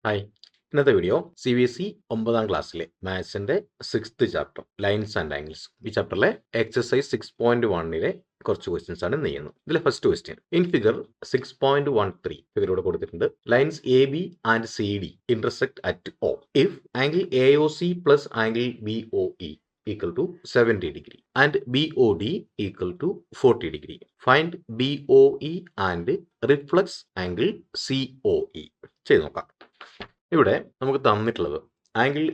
Hi, ഇന്നത്തെ video CBSE 9ാം ക്ലാസ്സിലെ മാത്സിന്റെ 6th chapter lines and angles ഈ ചാപ്റ്ററിലെ എക്സസൈസ് 6.1ലെ കുറച്ച് ക്വസ്റ്റ്യൻസ് ആണ് ഇന്ന് ചെയ്യുന്നത്. ഇതിലെ ഫസ്റ്റ് ക്വസ്റ്റ്യൻ ഇൻ ഫിഗർ 6.13 ഫിഗറോട് കൊടുത്തിട്ടുണ്ട്. Lines AB and CD intersect at O if angle AOC plus angle BOE equal to 70 degree and BOD equal to 40 degree. Find BOE and reflex angle COE. ചെയ്ത് നോക്കാം. ഇവിടെ നമുക്ക് തന്നിട്ടുള്ളത് angle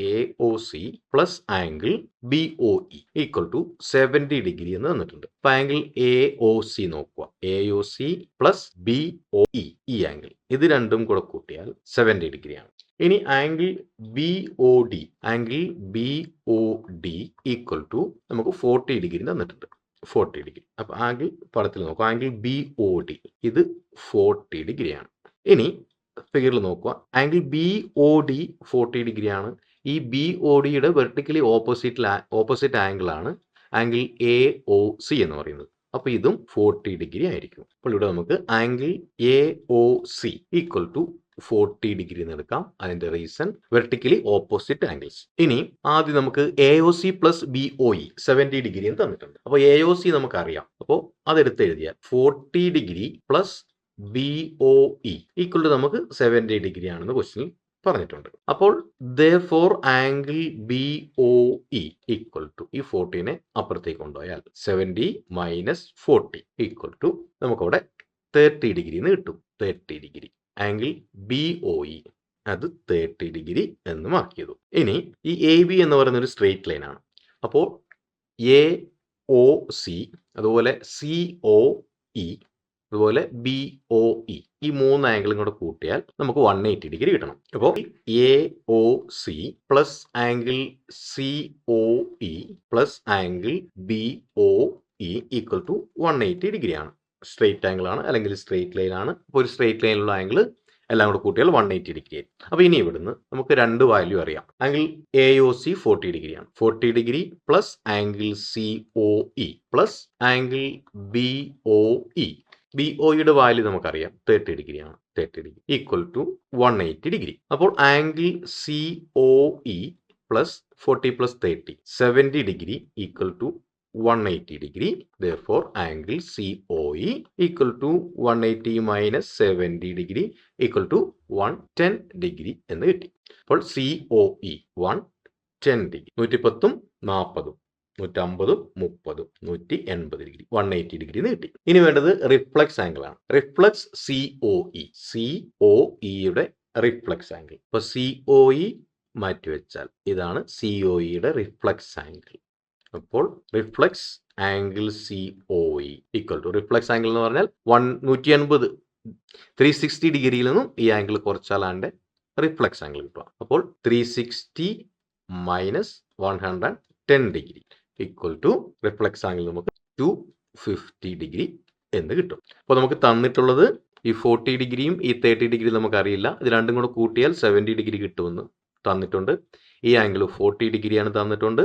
AOC plus angle BOE equal to 70 degree എന്ന് തന്നിട്ടുണ്ട്. അപ്പൊ angle AOC നോക്കുക, AOC plus BOE ഈ ആംഗിൾ ഇത് രണ്ടും കൂടെ കൂട്ടിയാൽ 70 ഡിഗ്രിയാണ്. ഇനി ആംഗിൾ BOD ഈക്വൽ ടു നമുക്ക് 40 ഡിഗ്രി തന്നിട്ടുണ്ട്. 40 ഡിഗ്രി. അപ്പൊ ആംഗിൾ പടത്തിൽ നോക്കുക, ആംഗിൾ BOD ഇത് 40 ഡിഗ്രിയാണ്. ഇനി ഫിഗറിൽ നോക്കുക, ആംഗിൾ BOD 40 ഡിഗ്രിയാണ്. ഈ BODയുടെ വെർട്ടിക്കലി ഓപ്പോസിറ്റ് ആംഗിൾ ആണ് ആംഗിൾ AOC എന്ന് പറയുന്നത്. അപ്പൊ ഇതും 40 ഡിഗ്രി ആയിരിക്കും. അപ്പോൾ ഇവിടെ നമുക്ക് angle AOC equal to 40 degree എന്ന് എടുക്കാം. അതിന്റെ റീസൺ വെർട്ടിക്കലി ഓപ്പോസിറ്റ് ആംഗിൾസ്. ഇനി ആദ്യം നമുക്ക് AOC പ്ലസ് BOE 70 ഡിഗ്രി എന്ന് തന്നിട്ടുണ്ട്. അപ്പോൾ AOC നമുക്കറിയാം. അപ്പോൾ അതെടുത്ത് എഴുതിയാൽ 40 degree plus BOE equal to നമുക്ക് 70 ഡിഗ്രി ആണെന്ന് ക്വസ്റ്റ്യനിൽ പറഞ്ഞിട്ടുണ്ട്. അപ്പോൾ therefore angle BOE equal to ഈ 40നെ അപ്പുറത്തേക്ക് കൊണ്ടുപോയാൽ 70 മൈനസ് 40 ഈക്വൽ ടു നമുക്കവിടെ 30 ഡിഗ്രി എന്ന് കിട്ടും. 30 ഡിഗ്രി ആംഗിൾ BOE അത് 30 ഡിഗ്രി എന്ന് മാർക്ക് ചെയ്തു. ഇനി ഈ AB എന്ന് പറയുന്ന ഒരു സ്ട്രെയിറ്റ് ലൈൻ ആണ്. അപ്പോൾ AOC അതുപോലെ COE അതുപോലെ BOE ഈ മൂന്ന് ആംഗിളും കൂടെ കൂട്ടിയാൽ നമുക്ക് 180 ഡിഗ്രി കിട്ടണം. അപ്പോൾ AOC plus angle COE plus angle BOE equal to 180 ഡിഗ്രിയാണ്. സ്ട്രെയിറ്റ് ആംഗിൾ ആണ്, അല്ലെങ്കിൽ സ്ട്രെയിറ്റ് ലൈൻ ആണ്. അപ്പോൾ ഒരു സ്ട്രെയിറ്റ് ലൈനിലുള്ള ആംഗിൾ എല്ലാം കൂടെ കൂട്ടിയാൽ 180 ഡിഗ്രി ആയി. അപ്പോൾ ഇനി ഇവിടുന്ന് നമുക്ക് രണ്ട് വാല്യൂ അറിയാം. ആംഗിൾ AOC 40 ഡിഗ്രിയാണ്. 40 degree plus angle COE plus angle BOE. BOയുടെ വാല്യൂ നമുക്കറിയാം 30 ഡിഗ്രിയാണ്. 30 ഡിഗ്രി ഈക്വൽ ടു 180 ഡിഗ്രി. അപ്പോൾ angle COE plus 40 plus 30 70 degree equal to 180 degree. therefore angle COE equal to 180 minus 70 degree equal to 110 degree എന്ന് കിട്ടി. അപ്പോൾ COE 110 degree. 110ഉം 40ഉം 150, 30, 180 degree 180 degree എന്ന് കിട്ടി. ഇനി വേണ്ടത് റിഫ്ലക്സ് ആംഗിൾ ആണ്. Reflux COEയുടെ reflex angle. ഇപ്പൊ COE മാറ്റിവെച്ചാൽ ഇതാണ് COEയുടെ റിഫ്ലക്സ് ആംഗിൾ. അപ്പോൾ reflex angle COE equal to reflex angle എന്ന് പറഞ്ഞാൽ 180 360 ഡിഗ്രിയിൽ നിന്നും ഈ ആംഗിൾ കുറച്ചാലാണ്ട് റിഫ്ലക്സ് ആംഗിൾ കിട്ടുക. അപ്പോൾ 360 minus 110 degree equal to reflex angle നമുക്ക് 250 ഡിഗ്രി എന്ന് കിട്ടും. അപ്പോൾ നമുക്ക് തന്നിട്ടുള്ളത് ഈ 40 ഡിഗ്രിയും ഈ 30 ഡിഗ്രിയും നമുക്കറിയില്ല. ഇത് രണ്ടും കൂടെ കൂട്ടിയാൽ 70 ഡിഗ്രി കിട്ടുമെന്ന് തന്നിട്ടുണ്ട്. ഈ ആംഗിൾ 40 ഡിഗ്രിയാണ് തന്നിട്ടുണ്ട്.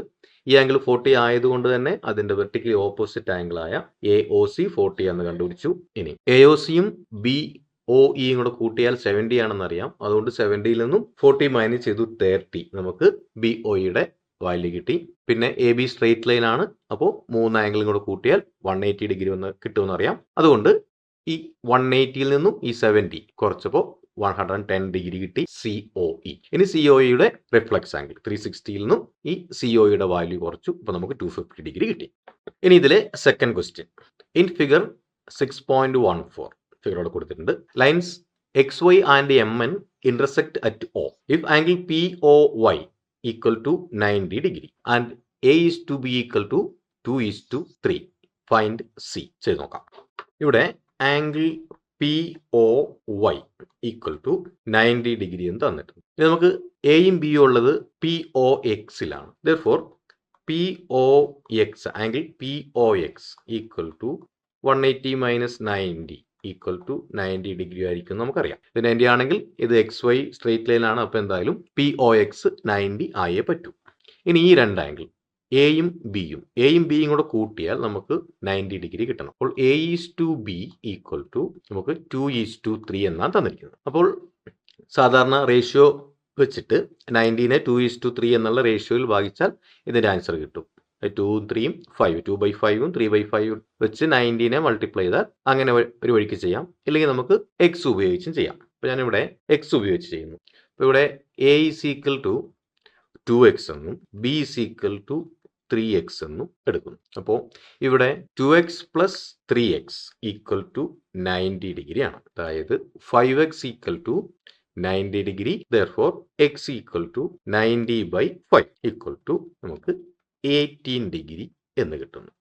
ഈ ആംഗിൾ 40 ആയതുകൊണ്ട് തന്നെ അതിന്റെ വെർട്ടിക്കലി ഓപ്പോസിറ്റ് ആംഗിൾ ആയ AOC 40 എന്ന് കണ്ടുപിടിച്ചു. ഇനി AOCയും BOEയും കൂടെ കൂട്ടിയാൽ 70 ആണെന്ന് അറിയാം. അതുകൊണ്ട് 70യിൽ നിന്നും 40 മൈനസ് ചെയ്തു 30 നമുക്ക് BOEയുടെ വാല്യൂ കിട്ടി. പിന്നെ AB സ്ട്രെയിറ്റ് ലൈൻ ആണ്. അപ്പോൾ മൂന്ന് ആംഗിളും കൂടെ കൂട്ടിയാൽ 180 ഡിഗ്രി എന്ന് കിട്ടുമെന്ന് അറിയാം. അതുകൊണ്ട് ഈ 180യിൽ നിന്നും ഈ 70 കുറച്ചപ്പോൾ 110 ഡിഗ്രി കിട്ടി COE. ഇനി COEയുടെ റിഫ്ലക്സ് ആംഗിൾ 360യിൽ നിന്നും ഈ COEയുടെ വാല്യൂ കുറച്ചു. ഇപ്പൊ നമുക്ക് 250 ഡിഗ്രി കിട്ടി. ഇനി ഇതിലെ സെക്കൻഡ് ക്വസ്റ്റ്യൻ ഇൻ ഫിഗർ 6.14 ഫിഗറോട് കൊടുത്തിട്ടുണ്ട്. Lines XY and MN intersect at O if angle POY equal to 90 degree and A is to B equal to 2:3. Find C. ചെയ്ത് നോക്കാം. ഇവിടെ angle POY equal to 90 degree എന്ന് തന്നിട്ടുണ്ട്. ഇത് നമുക്ക് എയും ബിയും ഉള്ളത് POXലാണ്. therefore POX angle POX equal to 180 മൈനസ് 90 ഈക്വൽ ടു 90 ഡിഗ്രി ആയിരിക്കും നമുക്കറിയാം. ഇത് 90 ആണെങ്കിൽ ഇത് XY സ്ട്രെയിറ്റ് ലൈൻ ആണ്. അപ്പോൾ എന്തായാലും POX 90 ആയേ പറ്റൂ. ഇനി ഈ രണ്ട് ആംഗിൾ എയും ബിയും കൂടെ കൂട്ടിയാൽ നമുക്ക് 90 ഡിഗ്രി കിട്ടണം. അപ്പോൾ A:B ഈക്വൽ ടു നമുക്ക് 2:3 എന്നാണ് തന്നിരിക്കുന്നത്. അപ്പോൾ സാധാരണ റേഷ്യോ വെച്ചിട്ട് 90നെ 2:3 എന്നുള്ള റേഷ്യോയിൽ ഭാഗിച്ചാൽ ഇതിൻ്റെ ആൻസർ കിട്ടും. 2ഉം 3ഉം 5 2/5ഉം 3/5 വെച്ച് 90നെ മൾട്ടിപ്ലൈ ചെയ്താൽ അങ്ങനെ ഒരു വഴിക്ക് ചെയ്യാം. ഇല്ലെങ്കിൽ നമുക്ക് എക്സ് ഉപയോഗിച്ചും ചെയ്യാം. അപ്പോൾ ഞാനിവിടെ എക്സ് ഉപയോഗിച്ച് ചെയ്യുന്നു. അപ്പോൾ ഇവിടെ A is equal to 2x എന്നും B is equal to 3x എന്നും എടുക്കുന്നു. അപ്പോൾ ഇവിടെ 2x plus 3x equal to 90 degree ആണ്. അതായത് 5x equal to 90 degree. therefore x equal to 90/5 equal to നമുക്ക് 18 ഡിഗ്രി എന്ന് കിട്ടുന്നു.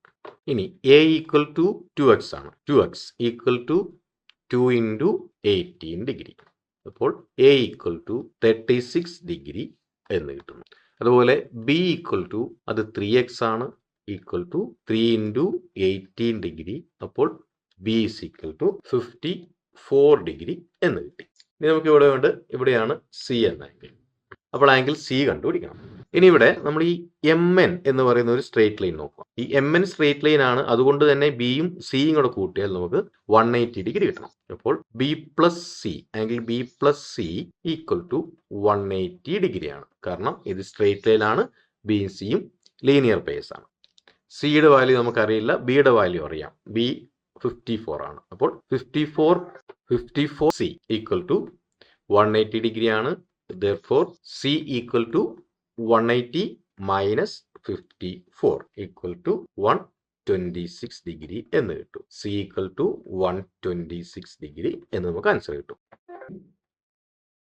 ഇനി A ഈക്വൽ ടു 2x ആണ്. 2x equal to 2 into 18 degree. അപ്പോൾ A ഈക്വൽ ടു 36 ഡിഗ്രി എന്ന് കിട്ടുന്നു. അതുപോലെ B ഈക്വൽ ടു അത് 3x ആണ്, ഈക്വൽ ടു 3 into 18 ഡിഗ്രി. അപ്പോൾ B is equal to 54 degree എന്ന് കിട്ടി. ഇനി നമുക്ക് ഇവിടെ ഉണ്ട്, ഇവിടെയാണ് C എന്ന ആംഗിൾ. അപ്പോൾ ആംഗിൾ C കണ്ടുപിടിക്കണം. ഇനി ഇവിടെ നമ്മൾ ഈ MN എന്ന് പറയുന്ന ഒരു സ്ട്രേറ്റ് ലൈൻ നോക്കുക. ഈ MN സ്ട്രേറ്റ് ലൈൻ ആണ്, അതുകൊണ്ട് തന്നെ ബിയും സിയും കൂടെ കൂട്ടിയാൽ നമുക്ക് 180 ഡിഗ്രി കിട്ടണം. അപ്പോൾ B plus C, angle B plus C equal to 180 degree ആണ്. കാരണം ഇത് സ്ട്രേറ്റ് ലൈൻ ആണ്, ബിയും സിയും ലീനിയർ പേസ് ആണ്. സിയുടെ വാല്യൂ നമുക്കറിയില്ല, ബിയുടെ വാല്യൂ അറിയാം. B 54 ആണ്. അപ്പോൾ 54 സി ഈക്വൽ ടു 180 ഡിഗ്രി ആണ്. therefore C equal to 180 minus 54 equal to 126 degree എന്ന് കിട്ടും. C equal to 126 ഡിഗ്രി എന്ന് നമുക്ക് ആൻസർ കിട്ടും.